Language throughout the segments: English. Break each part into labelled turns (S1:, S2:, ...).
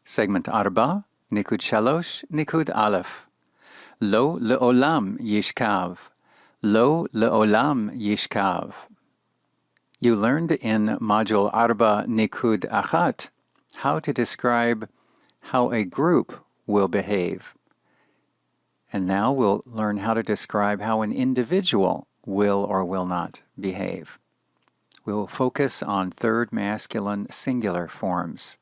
S1: Segment Arba, Nikud Shalosh, Nikud Aleph. Lo le'olam yishkav. Lo le'olam yishkav. You learned in Module Arba Nikud Achat how to describe how a group will behave. And now we'll learn how to describe how an individual will or will not behave. We'll focus on third masculine singular forms.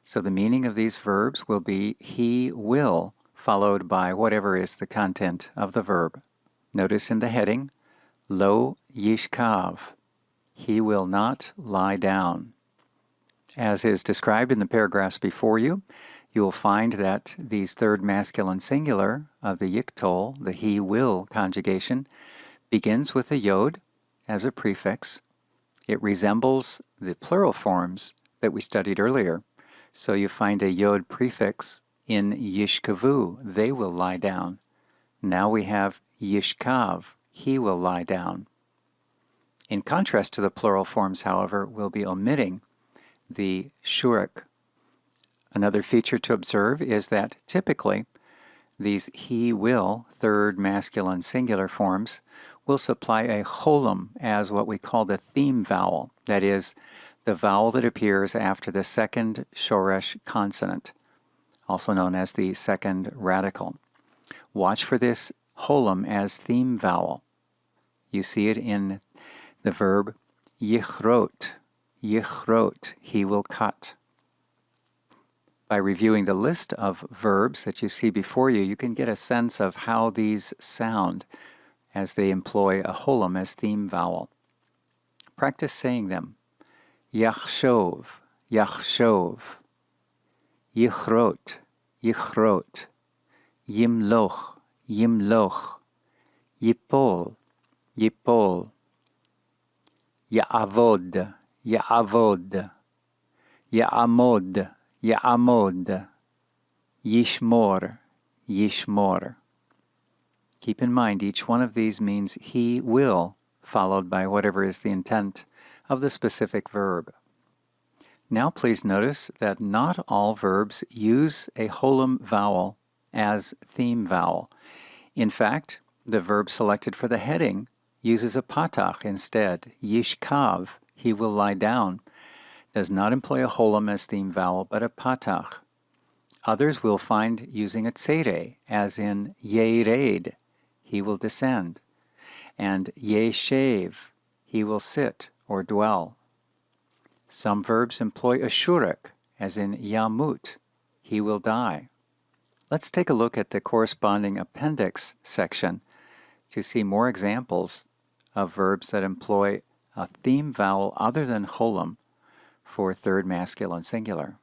S1: So the meaning of these verbs will be he will, followed by whatever is the content of the verb. Notice in the heading, lo yishkav, he will not lie down. As is described in the paragraphs before you, you will find that these third masculine singular of the yiktol, the he will conjugation, begins with a yod as a prefix. It resembles the plural forms that we studied earlier. So you find a yod prefix in yishkavu, they will lie down. Now we have yishkav, he will lie down. In contrast to the plural forms, however, we'll be omitting the shurik. Another feature to observe is that typically these he will, third masculine singular forms, will supply a cholam as what we call the theme vowel, that is, the vowel that appears after the second shoresh consonant, also known as the second radical. Watch for this cholam as theme vowel. You see it in the verb yichrot, yichrot, he will cut. By reviewing the list of verbs that you see before you, you can get a sense of how these sound as they employ a cholam as theme vowel. Practice saying them. Yachshov, yachshov. Yichrot, yichrot. Yimloch, yimloch. Yipol, yipol. Ya'avod, ya'avod. Ya'amod, Ya'amod, Yishmor, Yishmor. Keep in mind each one of these means he will, followed by whatever is the intent of the specific verb. Now please notice that not all verbs use a cholam vowel as theme vowel. In fact, the verb selected for the heading uses a patach instead. Yishkav, he will lie down, does not employ a cholam as theme vowel, but a patach. Others will find using a tzere, as in yered, he will descend, and yeshev, he will sit or dwell. Some verbs employ a shurik, as in yamut, he will die. Let's take a look at the corresponding appendix section to see more examples of verbs that employ a theme vowel other than cholam for third masculine singular.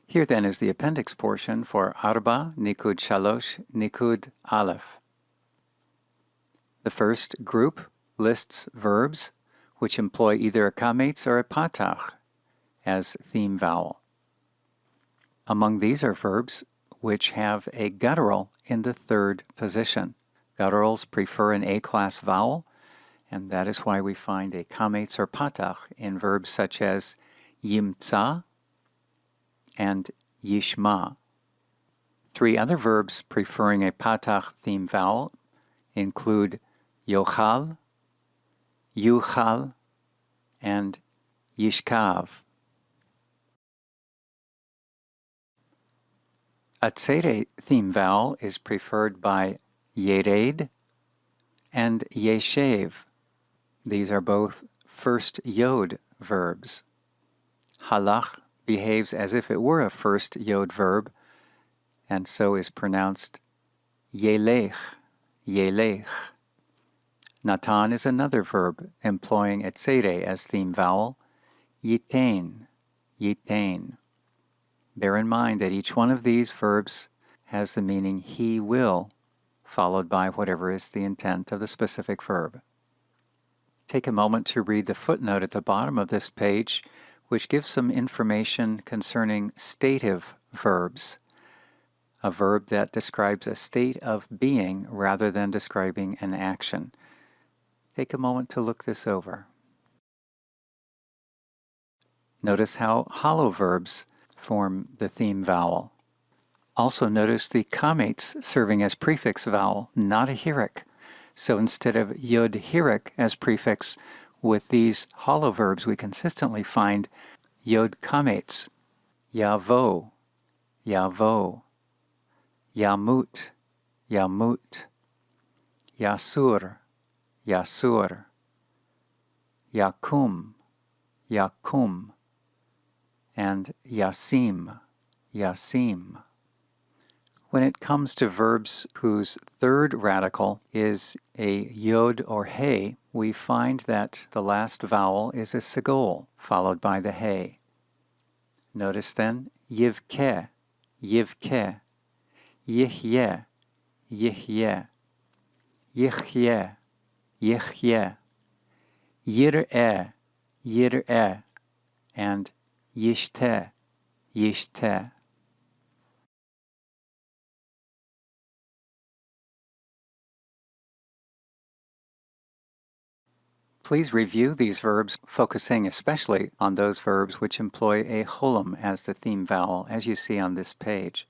S1: Here then is the appendix portion for Arba, Nikud Shalosh, Nikud Aleph. The first group lists verbs which employ either a kametz or a patach as theme vowel. Among these are verbs which have a guttural in the third position. Gutturals prefer an A-class vowel, and that is why we find a kametz or patach in verbs such as yimtza and yishma. Three other verbs preferring a patach theme vowel include yochal, yuchal, and yishkav. A tzere theme vowel is preferred by yered and yeshev. These are both first yod verbs. Halach behaves as if it were a first yod verb, and so is pronounced yelech, yelech. Natan is another verb employing a tzere as theme vowel, yitain, yitain. Bear in mind that each one of these verbs has the meaning he will, followed by whatever is the intent of the specific verb. Take a moment to read the footnote at the bottom of this page, which gives some information concerning stative verbs, a verb that describes a state of being rather than describing an action. Take a moment to look this over. Notice how hollow verbs form the theme vowel. Also notice the comates serving as prefix vowel, not a hirik. So instead of yod hirik as prefix, with these hollow verbs we consistently find yod comates. Yavo, yavo, yamut, yamut, yasur, yasur, yakum, yakum, and yasim, yasim. When it comes to verbs whose third radical is a yod or hey, we find that the last vowel is a segol, followed by the hey. Notice then, yivke, yivke, yihye, yihye, yichye, yichye, yir'e, yir'e, and yishte, yishte. Please review these verbs, focusing especially on those verbs which employ a cholam as the theme vowel, as you see on this page.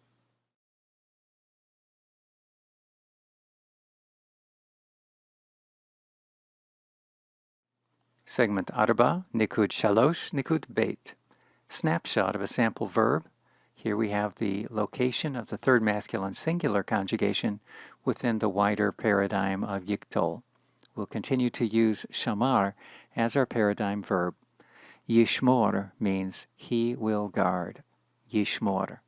S1: Segment Arba, Nikud Shalosh, Nikud Beit. Snapshot of a sample verb. Here we have the location of the third masculine singular conjugation within the wider paradigm of Yiktol. We'll continue to use shamar as our paradigm verb. Yishmor means he will guard. Yishmor.